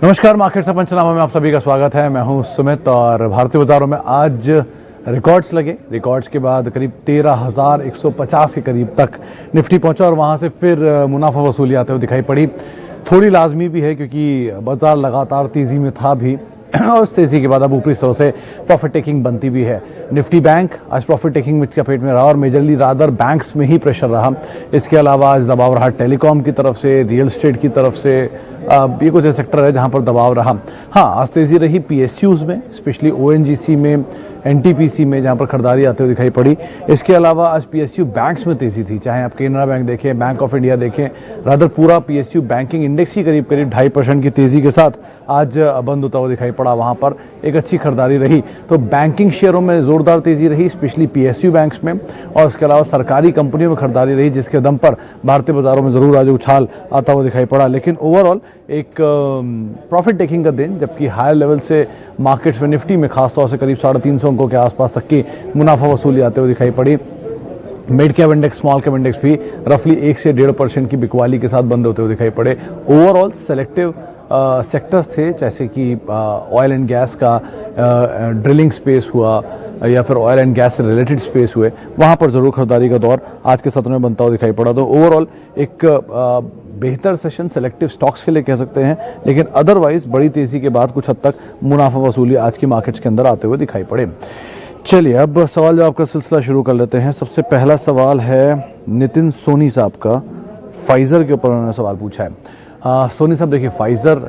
नमस्कार, मार्केट से पंचनामा में आप सभी का स्वागत है। मैं हूं सुमित और भारतीय बाजारों में आज रिकॉर्ड्स लगे। रिकॉर्ड्स के बाद करीब 13,150 के करीब तक निफ्टी पहुंचा और वहां से फिर मुनाफा वसूली आते हुए दिखाई पड़ी। थोड़ी लाजमी भी है क्योंकि बाजार लगातार तेजी में था भी और उस तेजी के बाद अब ऊपरी स्तरों से प्रॉफिट टेकिंग बनती भी है। निफ्टी बैंक आज प्रॉफिट टेकिंग में चपेट में रहा और मेजरली रादर बैंक्स में ही प्रेशर रहा। इसके अलावा आज दबाव रहा टेलीकॉम की तरफ से, रियल एस्टेट की तरफ से। ये कुछ सेक्टर है जहां पर दबाव रहा। हाँ, आज तेजी रही पीएसयूज में, स्पेशली ओएनजीसी में, एनटीपीसी में, जहां पर खरीदारी आते हुए दिखाई पड़ी। इसके अलावा आज पीएसयू बैंक्स में तेजी थी, चाहे आप केनरा बैंक देखें, बैंक ऑफ इंडिया देखें, रादर पूरा पीएसयू बैंकिंग इंडेक्स ही करीब 2.5% की तेजी के साथ आज बंद होता हुआ दिखाई पड़ा। वहां पर एक अच्छी खरीदारी रही। तो बैंकिंग शेयरों में जोरदार तेजी रही, स्पेशली पीएसयू बैंक्स में, और इसके अलावा सरकारी कंपनियों में खरीदारी रही, जिसके दम पर भारतीय बाजारों में जरूर आज उछाल आता हुआ दिखाई पड़ा। लेकिन ओवरऑल एक प्रॉफिट टेकिंग का दिन, जबकि हायर लेवल से मार्केट्स में निफ्टी में खासतौर से करीब 350 अंकों के आसपास तक की मुनाफा वसूली आते हुए दिखाई पड़ी। Mid cap index, small cap index भी रफली 1 से 1.5% की बिकवाली के साथ बंद होते हुए दिखाई पड़े। ओवरऑल सेलेक्टिव सेक्टर्स थे, जैसे कि ऑयल एंड गैस का ड्रिलिंग स्पेस हुआ या फिर ऑयल एंड गैस से रिलेटेड स्पेस हुए, वहां पर जरूर खरीदारी का दौर आज के सत्र में बनता हुआ दिखाई पड़ा। तो ओवरऑल एक बेहतर सेशन सेलेक्टिव स्टॉक्स के लिए कह सकते हैं, लेकिन अदरवाइज बड़ी तेजी के बाद कुछ हद तक मुनाफा वसूली आज की मार्केट्स के अंदर आते हुए दिखाई पड़े। चलिए अब सवाल जवाब का सिलसिला शुरू कर लेते हैं। सबसे पहला सवाल है नितिन सोनी साहब का। फाइजर के ऊपर उन्होंने सवाल पूछा है। सोनी साहब, देखिए, फाइजर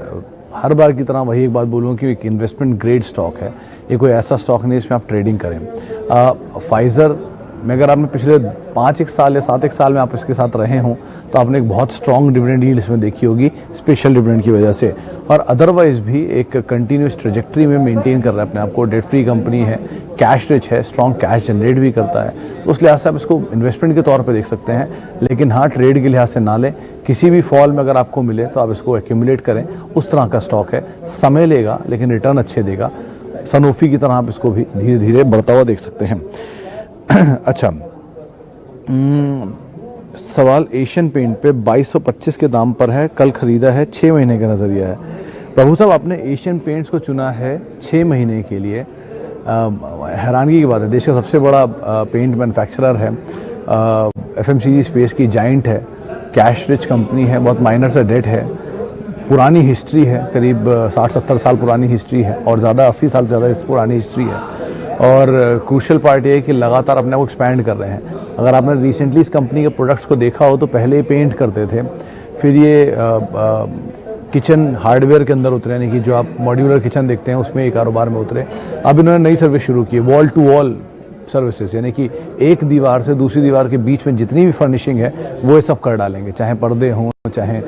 हर बार की तरह वही एक बात बोलूँ कि एक इन्वेस्टमेंट ग्रेड स्टॉक है। ये कोई ऐसा स्टॉक नहीं जिसमें आप ट्रेडिंग करें। फाइजर में अगर आपने पिछले 5 साल या 7 साल में आप इसके साथ रहे हों तो आपने एक बहुत स्ट्रॉन्ग डिविडेंड यील्ड इसमें देखी होगी, स्पेशल डिविडेंड की वजह से, और अदरवाइज भी एक कंटिन्यूस ट्रेजेक्ट्री में मेंटेन कर रहा है अपने आप को। डेट फ्री कंपनी है, कैश रिच है, स्ट्रॉन्ग कैश जनरेट भी करता है। तो उस लिहाज से आप इसको इन्वेस्टमेंट के तौर पर देख सकते हैं, लेकिन हाँ, ट्रेड के लिहाज से ना लें। किसी भी फॉल में अगर आपको मिले तो आप इसको एक्यूमुलेट करें। उस तरह का स्टॉक है, समय लेगा लेकिन रिटर्न अच्छे देगा। सनोफी की तरह आप इसको भी धीरे धीरे बढ़ता हुआ देख सकते हैं। अच्छा, सवाल एशियन पेंट पे 2225 के दाम पर है, कल खरीदा है, 6 महीने का नजरिया है। प्रभु साहब, आपने एशियन पेंट्स को चुना है 6 महीने के लिए। हैरानगी की बात है, देश का सबसे बड़ा पेंट मैन्युफैक्चरर है, एफएमसीजी स्पेस की जाइंट है, कैश रिच कंपनी है, बहुत माइनर से डेट है, पुरानी हिस्ट्री है, करीब 60-70 साल पुरानी हिस्ट्री है, और ज़्यादा 80 साल से ज़्यादा पुरानी हिस्ट्री है। और क्रूशियल पार्ट ये है कि लगातार अपने आप को एक्सपैंड कर रहे हैं। अगर आपने रिसेंटली इस कंपनी के प्रोडक्ट्स को देखा हो तो पहले ये पेंट करते थे, फिर ये किचन हार्डवेयर के अंदर उतरे, यानी कि जो आप मॉड्यूलर किचन देखते हैं उसमें एक कारोबार में उतरे। अब इन्होंने नई सर्विस शुरू की, वॉल टू वॉल सर्विसेज, यानी कि एक दीवार से दूसरी दीवार के बीच में जितनी भी फर्निशिंग है वो ये सब कर डालेंगे, चाहे पर्दे हों, चाहे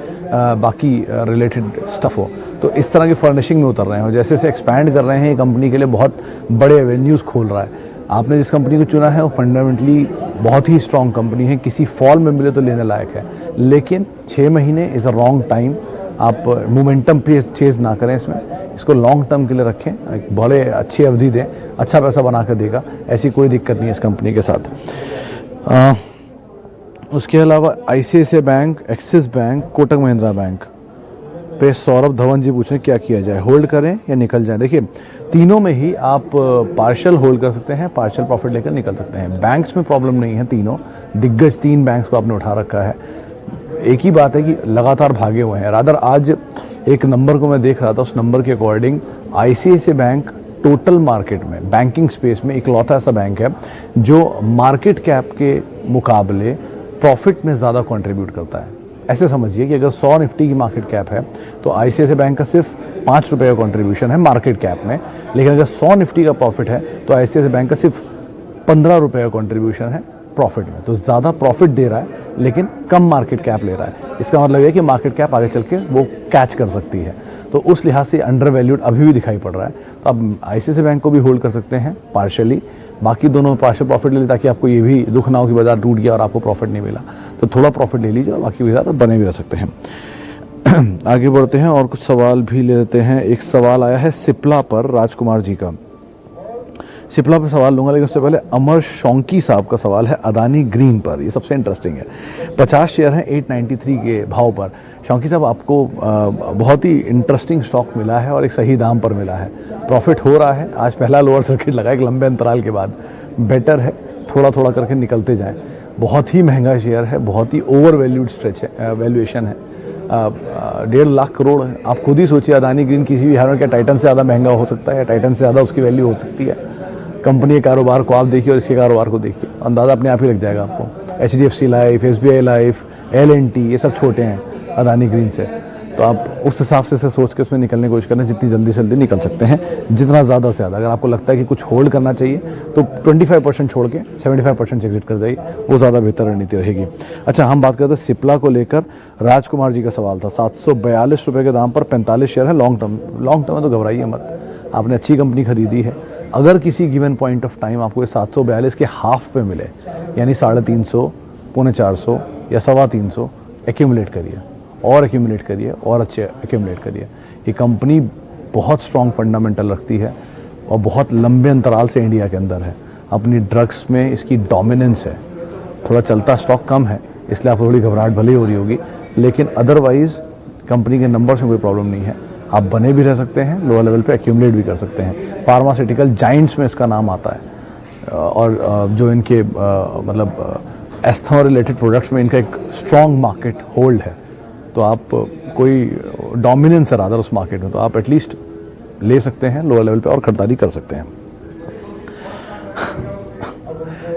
बाकी रिलेटेड स्टफ हो। तो इस तरह की फर्निशिंग में उतर रहे हैं और जैसे जैसे एक्सपैंड कर रहे हैं, ये कंपनी के लिए बहुत बड़े एवेन्यूज़ खोल रहा है। आपने जिस कंपनी को चुना है वो फंडामेंटली बहुत ही स्ट्रॉन्ग कंपनी है, किसी फॉल में मिले तो लेने लायक है, लेकिन 6 महीने इज़ अ रॉन्ग टाइम। आप मोमेंटम चेज ना करें, इसको लॉन्ग टर्म के लिए रखें, एक बड़े अच्छी अवधि दें, अच्छा पैसा बना कर देगा, ऐसी कोई दिक्कत नहीं है इस कंपनी के साथ। उसके अलावा ICICI bank, axis bank, Kotak Mahindra bank पे सौरभ धवन जी पूछ रहे हैं क्या किया जाए, होल्ड करें या निकल जाए। देखिए, तीनों में ही आप पार्शियल होल्ड कर सकते हैं, पार्शियल प्रॉफिट लेकर निकल सकते हैं। बैंक्स में प्रॉब्लम नहीं है, तीनों दिग्गज 3 बैंक्स को आपने उठा रखा है। एक ही बात है कि लगातार भागे हुए हैं। रादर आज एक नंबर को मैं देख रहा था, उस नंबर के according ICICI bank total market में, बैंकिंग स्पेस में इकलौता ऐसा बैंक है जो मार्केट कैप के मुकाबले प्रॉफिट में ज़्यादा कंट्रीब्यूट करता है। ऐसे समझिए कि अगर 100 निफ्टी की मार्केट कैप है तो आईसीआईसीआई बैंक का सिर्फ 5 रुपये का कंट्रीब्यूशन है मार्केट कैप में, लेकिन अगर 100 निफ्टी का प्रॉफिट है तो आईसीआईसीआई बैंक का सिर्फ 15 रुपये का कंट्रीब्यूशन है प्रॉफिट में। तो ज़्यादा प्रॉफिट दे रहा है लेकिन कम मार्केट कैप ले रहा है। इसका मतलब है कि मार्केट कैप आगे चल के वो कैच कर सकती है, तो उस लिहाज से अंडर वैल्यूड अभी भी दिखाई पड़ रहा है। तो आप आईसीआईसीआई बैंक को भी होल्ड कर सकते हैं पार्शियली, बाकी दोनों में पार्शियल प्रॉफिट ले लें ताकि आपको ये भी दुख ना हो कि बाजार टूट गया और आपको प्रॉफिट नहीं मिला। तो थोड़ा प्रॉफिट ले लीजिए और बाकी के साथ बने भी रह सकते हैं। आगे बढ़ते हैं और कुछ सवाल भी ले लेते हैं। एक सवाल आया है सिप्ला पर राजकुमार जी का। सिप्ला पे सवाल लूंगा, लेकिन उससे पहले अमर शौंकी साहब का सवाल है अदानी ग्रीन पर। ये सबसे इंटरेस्टिंग है। 50 शेयर हैं 893 के भाव पर। शौंकी साहब, आपको बहुत ही इंटरेस्टिंग स्टॉक मिला है और एक सही दाम पर मिला है, प्रॉफिट हो रहा है। आज पहला लोअर सर्किट लगा एक लंबे अंतराल के बाद। बेटर है थोड़ा थोड़ा करके निकलते जाएं। बहुत ही महंगा शेयर है, बहुत ही ओवर वैल्यूड स्ट्रेच है, वैल्यूएशन है। 1.5 लाख करोड़ है। आप खुद ही सोचिए, अदानी ग्रीन किसी भी हाल में क्या टाइटन से ज़्यादा महंगा हो सकता है या टाइटन से ज़्यादा उसकी वैल्यू हो सकती है? कंपनी के कारोबार को आप देखिए और इसके कारोबार को देखिए, अंदाज़ा अपने आप ही लग जाएगा आपको। HDFC life, SBI life, L&T, ये सब छोटे हैं अदानी ग्रीन से। तो आप उस हिसाब से सोच के उसमें निकलने की कोशिश करें, जितनी जल्दी से जल्दी निकल सकते हैं, जितना ज़्यादा से ज़्यादा। अगर आपको लगता है कि कुछ होल्ड करना चाहिए तो 25% छोड़ के 75% एग्जिट कर जाइए, वो ज़्यादा बेहतर रणनीति रहेगी। अच्छा, हम बात करते हैं सिप्ला को लेकर। राजकुमार जी का सवाल था 742 रुपये के दाम पर 45 शेयर है लॉन्ग टर्म। लॉन्ग टर्म में तो घबराइए मत, आपने अच्छी कंपनी खरीदी है। अगर किसी गिवन पॉइंट ऑफ टाइम आपको ये 742 के हाफ पे मिले, यानी 350, 450 या 325, एक्यूमुलेट करिए और एक्यूमुलेट करिए और अच्छे एक्यूमुलेट करिए। ये कंपनी बहुत स्ट्रॉन्ग फंडामेंटल रखती है और बहुत लंबे अंतराल से इंडिया के अंदर है। अपनी ड्रग्स में इसकी डोमिनेंस है। थोड़ा चलता स्टॉक कम है, इसलिए आपको थोड़ी घबराहट भले हो रही होगी, लेकिन अदरवाइज कंपनी के नंबर्स में कोई प्रॉब्लम नहीं है। आप बने भी रह सकते हैं, लोअर लेवल पे एक्यूमुलेट भी कर सकते हैं। फार्मास्यूटिकल जाइंट्स में इसका नाम आता है और जो इनके मतलब एस्थमा रिलेटेड प्रोडक्ट्स में इनका एक स्ट्रॉन्ग मार्केट होल्ड है। तो आप कोई डोमिनेंस है रादर उस मार्केट में, तो आप एटलीस्ट ले सकते हैं लोअर लेवल पे और खरीदारी कर सकते हैं।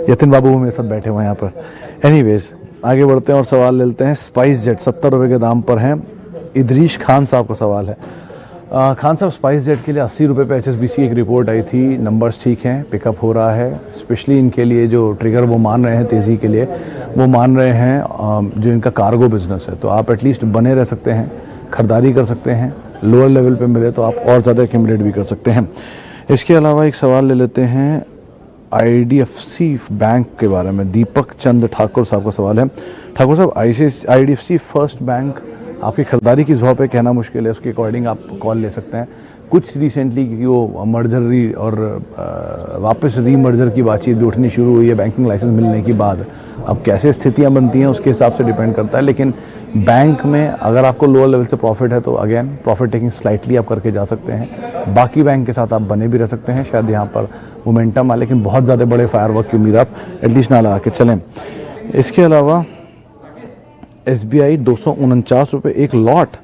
यतिन बाबू मेरे साथ बैठे हुए हैं यहाँ पर। एनीवेज, आगे बढ़ते हैं और सवाल लेते हैं। स्पाइस जेट 70 रुपये के दाम पर हैं। इदरीश खान साहब का सवाल है। खान साहब, स्पाइस जेट के लिए 80 रुपये पे HSBC की एक रिपोर्ट आई थी। नंबर्स ठीक हैं, पिकअप हो रहा है। स्पेशली इनके लिए जो ट्रिगर वो मान रहे हैं तेज़ी के लिए, वो मान रहे हैं जो इनका कार्गो बिजनेस है। तो आप एटलीस्ट बने रह सकते हैं, खरीदारी कर सकते हैं। लोअर लेवल पे मिले तो आप और ज़्यादा एक्यूमुलेट भी कर सकते हैं। इसके अलावा एक सवाल ले लेते हैं IDFC बैंक के बारे में। दीपक चंद ठाकुर साहब का सवाल है। ठाकुर साहब, IDFC फर्स्ट बैंक आपकी खरीदारी किस भाव पे कहना मुश्किल है, उसके अकॉर्डिंग आप कॉल ले सकते हैं। कुछ रिसेंटली क्योंकि वो मर्जर और वापस रीमर्जर की बातचीत भी उठनी शुरू हुई है बैंकिंग लाइसेंस मिलने के बाद। अब कैसे स्थितियां बनती हैं उसके हिसाब से डिपेंड करता है, लेकिन बैंक में अगर आपको लोअर लेवल से प्रॉफिट है तो अगेन प्रॉफिट टेकिंग स्लाइटली आप करके जा सकते हैं। बाकी बैंक के साथ आप बने भी रह सकते हैं, शायद यहाँ पर मोमेंटम आए, लेकिन बहुत ज़्यादा बड़े फायरवर्क की उम्मीद आप एटलीस्ट ना लगा के चलें। इसके अलावा SBI 249 रुपये एक लॉट।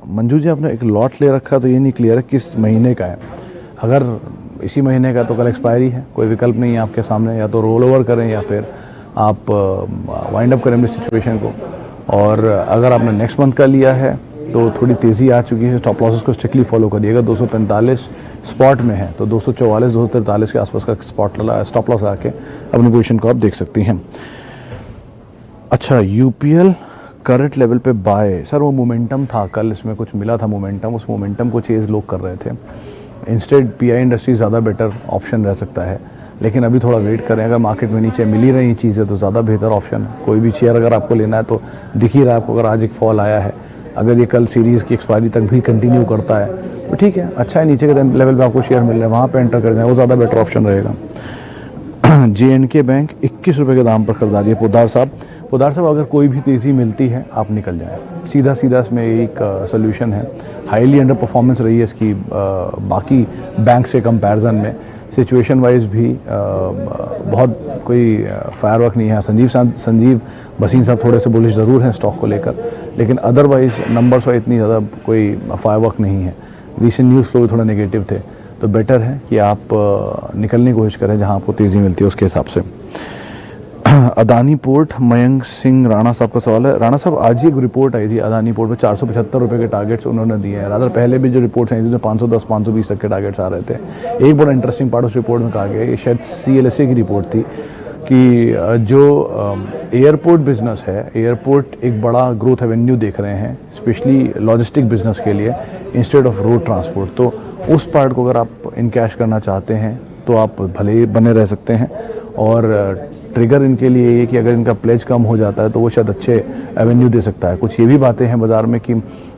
मंजू जी, आपने एक लॉट ले रखा तो ये नहीं क्लियर है किस महीने का है। अगर इसी महीने का तो कल एक्सपायरी है, कोई विकल्प नहीं है आपके सामने। या तो रोल ओवर करें या फिर आप वाइंड अप करें सिचुएशन को। और अगर आपने नेक्स्ट मंथ का लिया है तो थोड़ी तेज़ी आ चुकी है। स्टॉप लॉसेस को स्ट्रिक्टली फॉलो करिएगा। 245 स्पॉट में है तो 244 243 के आसपास का स्टॉप लॉस आके अपनी पोजीशन को आप देख सकती हैं। अच्छा, UPL करंट लेवल पे बाय। सर, वो मोमेंटम था, कल इसमें कुछ मिला था मोमेंटम, उस मोमेंटम को चेज लोग कर रहे थे। इंस्टेड PI इंडस्ट्री ज़्यादा बेटर ऑप्शन रह सकता है, लेकिन अभी थोड़ा वेट करें। अगर मार्केट में नीचे मिल ही रही चीज़ें तो ज़्यादा बेहतर ऑप्शन। कोई भी शेयर अगर आपको लेना है तो दिख ही रहा है आपको, अगर आज एक फॉल आया है, अगर ये कल सीरीज़ की एक्सपायरी तक भी कंटिन्यू करता है तो ठीक है, अच्छा है। नीचे के लेवल पे आपको शेयर मिल रहे हैं, वहाँ पे एंटर कर जाए, वो ज़्यादा बेटर ऑप्शन रहेगा। JNK बैंक 21 रुपये के दाम पर खरीदारी है। पोदार साहब, अगर कोई भी तेज़ी मिलती है आप निकल जाएं। सीधा इसमें एक सोल्यूशन है। हाईली अंडर परफॉर्मेंस रही है इसकी बाकी बैंक से कंपैरिजन में। सिचुएशन वाइज भी बहुत कोई फायरवर्क नहीं है। संजीव भसीन साहब थोड़े से बुलिश ज़रूर हैं स्टॉक को लेकर, लेकिन अदरवाइज नंबर्स वाइज इतनी ज़्यादा कोई फायरवर्क नहीं है। रीसेंट न्यूज़ फ्लो भी थोड़ा नेगेटिव थे, तो बेटर है कि आप निकलने की कोशिश करें जहां आपको तेज़ी मिलती है उसके हिसाब से। अदानी पोर्ट, मयंक सिंह राणा साहब का सवाल है। राणा साहब, आज ही एक रिपोर्ट आई थी अदानी पोर्ट पे 475 रुपये के टारगेट्स उन्होंने दिए हैं। रादर पहले भी जो रिपोर्ट्स आई थी तो 510 520 तक के टारगेट्स आ रहे थे। एक बड़ा इंटरेस्टिंग पार्ट उस रिपोर्ट में कहा गया, ये शायद CLSA की रिपोर्ट थी कि जो एयरपोर्ट बिजनेस है, एयरपोर्ट एक बड़ा ग्रोथ एवेन्यू देख रहे हैं स्पेशली लॉजिस्टिक बिजनेस के लिए इंस्टेड ऑफ रोड ट्रांसपोर्ट। तो उस पार्ट को अगर आप इनकैश करना चाहते हैं तो आप भले ही बने रह सकते हैं। और ट्रिगर इनके लिए ये कि अगर इनका प्लेज कम हो जाता है तो वो शायद अच्छे एवेन्यू दे सकता है। कुछ ये भी बातें हैं बाज़ार में कि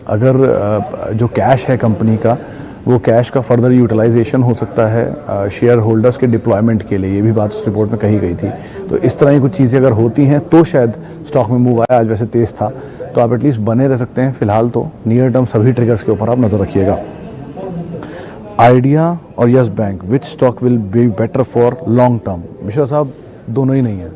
अगर जो कैश है कंपनी का वो कैश का फर्दर यूटिलाइजेशन हो सकता है शेयर होल्डर्स के डिप्लॉयमेंट के लिए, ये भी बात उस रिपोर्ट में कही गई थी। तो इस तरह की कुछ चीज़ें अगर होती हैं तो शायद स्टॉक में मूव आया, आज वैसे तेज़ था, तो आप एटलीस्ट बने रह सकते हैं। फिलहाल तो नियर टर्म सभी ट्रिगर्स के ऊपर आप नज़र रखिएगा। आइडिया और yes bank, which stock will be better for long term? Mishra साहब, दोनों ही नहीं है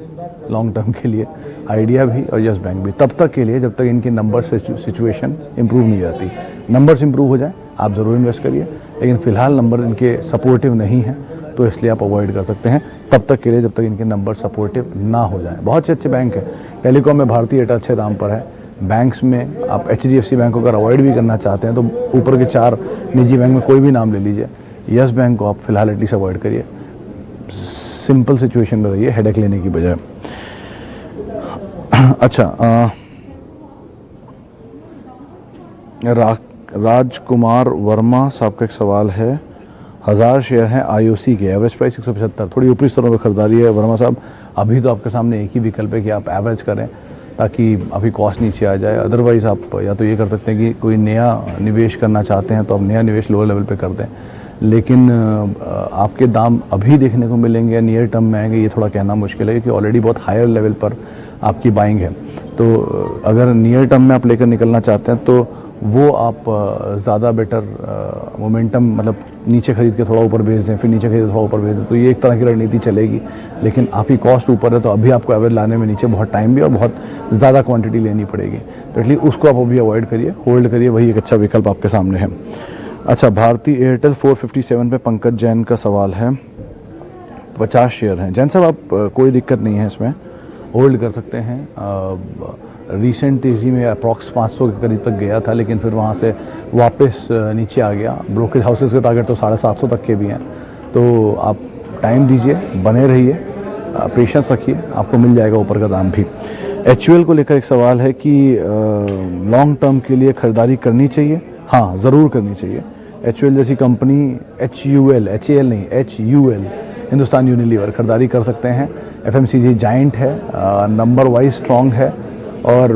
लॉन्ग टर्म के लिए, आइडिया भी और यस बैंक भी, तब तक के लिए जब तक इनकी नंबर सिचुएशन इंप्रूव नहीं जाती। नंबर्स इंप्रूव हो जाए आप ज़रूर इन्वेस्ट करिए, लेकिन फिलहाल नंबर इनके सपोर्टिव नहीं है, तो इसलिए आप अवॉइड कर सकते हैं तब तक के लिए जब तक इनके नंबर सपोर्टिव ना हो जाए। बहुत से अच्छे बैंक हैं, टेलीकॉम में भारतीय एयरटेल अच्छे दाम पर है। बैंक्स में आप HDFC बैंक को अगर अवॉइड भी करना चाहते हैं तो ऊपर के 4 निजी बैंक में कोई भी नाम ले लीजिए, यस बैंक को आप फिलहाल एटलीस्ट अवॉइड करिए। सिंपल सिचुएशन में रहिए हेडेक लेने की बजाय। अच्छा, राजकुमार वर्मा साहब का एक सवाल है, 1000 शेयर हैं IOC के, एवरेज प्राइस 175, थोड़ी ऊपरी स्तरों पर खरीदारी है। वर्मा साहब, अभी तो आपके सामने एक ही विकल्प है कि आप एवरेज करें ताकि अभी कॉस्ट नीचे आ जाए। अदरवाइज़ आप या तो ये कर सकते हैं कि कोई नया निवेश करना चाहते हैं तो आप नया निवेश लोअर लेवल पे कर दें, लेकिन आपके दाम अभी देखने को मिलेंगे या नियर टर्म में आएंगे ये थोड़ा कहना मुश्किल है, क्योंकि ऑलरेडी बहुत हायर लेवल पर आपकी बाइंग है। तो अगर नियर टर्म में आप लेकर निकलना चाहते हैं तो वो आप ज़्यादा बेटर मोमेंटम, मतलब नीचे खरीद के थोड़ा ऊपर बेच दें, फिर नीचे खरीद के थोड़ा ऊपर बेच दें, तो ये एक तरह की रणनीति चलेगी। लेकिन आपकी कॉस्ट ऊपर है तो अभी आपको एवरेज लाने में नीचे बहुत टाइम भी और बहुत ज़्यादा क्वांटिटी लेनी पड़ेगी, तो एटलीस्ट उसको आप अभी अवॉइड करिए, होल्ड करिए, वही एक अच्छा विकल्प आपके सामने है। अच्छा, भारतीय एयरटेल 457 पे पंकज जैन का सवाल है, 50 शेयर हैं। जैन साहब, आप कोई दिक्कत नहीं है इसमें, होल्ड कर सकते हैं। रिसेंट तेज़ी में अप्रॉक्स 500 के करीब तक गया था, लेकिन फिर वहाँ से वापस नीचे आ गया। ब्रोकरेज हाउसेस के टारगेट तो 750 तक के भी हैं, तो आप टाइम दीजिए, बने रहिए, पेशेंस रखिए, आपको मिल जाएगा ऊपर का दाम भी। HUL को लेकर एक सवाल है कि लॉन्ग टर्म के लिए खरीदारी करनी चाहिए? हाँ, ज़रूर करनी चाहिए। HUL जैसी कंपनी, HAL नहीं, HUL, हिंदुस्तान यूनिलीवर, खरीदारी कर सकते हैं। FMCG जाइंट है, नंबर वाइज स्ट्रॉन्ग है, और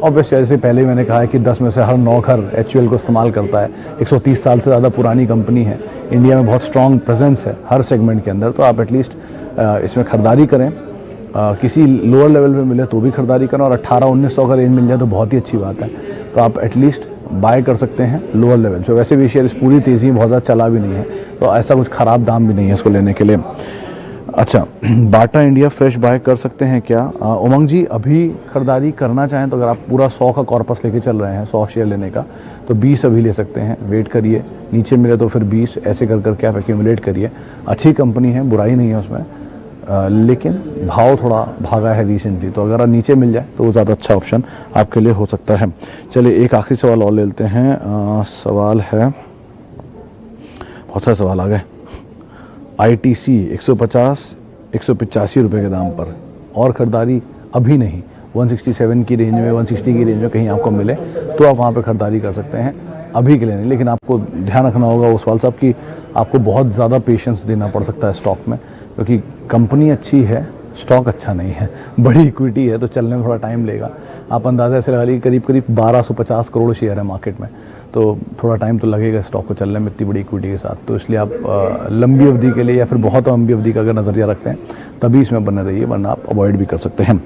ऑब्वियसली जैसे पहले ही मैंने कहा है कि 10 में से हर 9 घर HUL को इस्तेमाल करता है। 130 साल से ज़्यादा पुरानी कंपनी है, इंडिया में बहुत स्ट्रॉन्ग प्रेजेंस है हर सेगमेंट के अंदर, तो आप एटलीस्ट इसमें खरीदारी करें। किसी लोअर लेवल पे मिले तो भी खरीदारी करें, और 1800-1900 का रेंज मिल जाए तो बहुत ही अच्छी बात है, तो आप एटलीस्ट बाय कर सकते हैं लोअर लेवल पे। वैसे भी शेयर इस पूरी तेज़ी में बहुत ज़्यादा चला भी नहीं है, तो ऐसा कुछ ख़राब दाम भी नहीं है इसको लेने के लिए। अच्छा, बाटा इंडिया फ्रेश बाय कर सकते हैं क्या? उमंग जी, अभी खरीदारी करना चाहें तो अगर आप पूरा 100 का कॉर्पस लेके चल रहे हैं, 100 शेयर लेने का, तो 20 अभी ले सकते हैं, वेट करिए, नीचे मिले तो फिर 20, ऐसे कर करके आप एक्यूमुलेट करिए। अच्छी कंपनी है, बुराई नहीं है उसमें, लेकिन भाव थोड़ा भागा है रिसेंटली, तो अगर नीचे मिल जाए तो वो ज़्यादा अच्छा ऑप्शन आपके लिए हो सकता है। चलिए एक आखिरी सवाल और लेते हैं। सवाल है, बहुत सारे सवाल आ गए। ITC 150-185 रुपये के दाम पर, और खरीदारी अभी नहीं, 167 की रेंज में, 160 की रेंज में कहीं आपको मिले तो आप वहाँ पे खरीदारी कर सकते हैं, अभी के लिए नहीं। लेकिन आपको ध्यान रखना होगा ओसवाल साहब कि आपको बहुत ज़्यादा पेशेंस देना पड़ सकता है स्टॉक में, क्योंकि कंपनी अच्छी है, स्टॉक अच्छा नहीं है, बड़ी इक्विटी है, तो चलने में थोड़ा टाइम लेगा। आप अंदाज़ा ऐसे लगा लीजिए करीब 1250 करोड़ शेयर है मार्केट में, तो थोड़ा टाइम तो लगेगा स्टॉक को चलने में इतनी बड़ी इक्विटी के साथ। तो इसलिए आप लंबी अवधि के लिए या फिर बहुत लंबी अवधि का अगर नज़रिया रखते हैं तभी इसमें बने रहिए, वरना आप अवॉइड भी कर सकते हैं।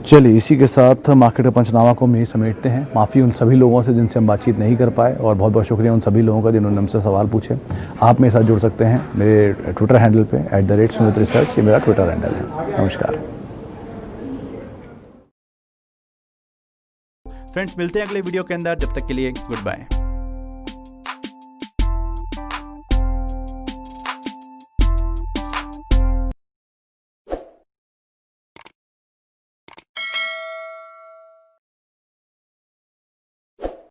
चलिए इसी के साथ मार्केट पंचनामा को हम यही समेटते हैं। माफ़ी उन सभी लोगों से जिनसे हम बातचीत नहीं कर पाए, और बहुत बहुत शुक्रिया उन सभी लोगों का जिन्होंने हमसे सवाल पूछे। आप मेरे साथ जुड़ सकते हैं मेरे ट्विटर हैंडल पे @SumitResearch, ये मेरा ट्विटर हैंडल है। नमस्कार फ्रेंड्स, मिलते हैं अगले वीडियो के अंदर, जब तक के लिए गुड बाय।